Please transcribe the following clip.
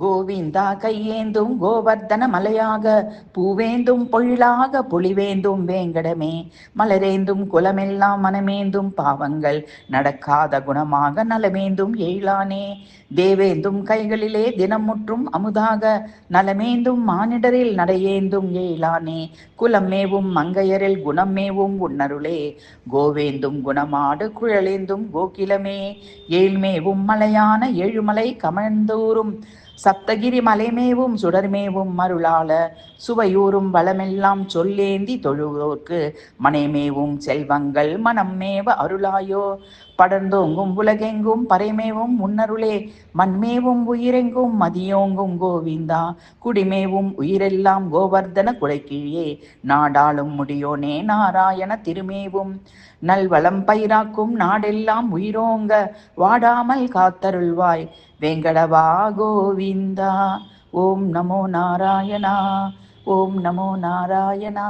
கோவிந்தா கையேந்தும் கோவர்தன மலையாக பூவேந்தும் பொழிலாக பொழிவேந்தும் வேங்கடமே மலரேந்தும் குலமெல்லாம் மனமேந்தும் பாவங்கள் நடக்காத குணமாக நலமேந்தும் எழிலானே தேவேந்தும் கைகளிலே தினமுற்றும் அமுதாக நலமேந்தும் மானிடரில் நடையேந்தும் எழிலானே குலமேவும் மங்கையரில் குணமேவும் உன்னருளே கோவேந்தும் குணமாடு குழலேந்தும் கோகிலமே ஏழ்மேவும் மலையான ஏழுமலை கமழ்ந்தூரும் சப்தகிரி மலைமேவும் சுடர்மேவும் மருளாள சுவையூறும் வளமெல்லாம் சொல்லேந்தி தொழுவோர்க்கு மனைமேவும் செல்வங்கள் மனம்மேவ அருளாயோ படர்ந்தோங்கும் உலகெங்கும் பறைமேவும் முன்னருளே மண்மேவும் உயிரெங்கும் மதியோங்கும் கோவிந்தா குடிமேவும் உயிரெல்லாம் கோவர்தன குடைக்கீழே நாடாளும் முடியோனே நாராயண திருமேவும் நல்வளம் பயிராக்கும் நாடெல்லாம் உயிரோங்க வாடாமல் காத்தருள்வாய் வெங்கடவா கோவிந்தா. ஓம் நமோ நாராயணா. ஓம் நமோ நாராயணா.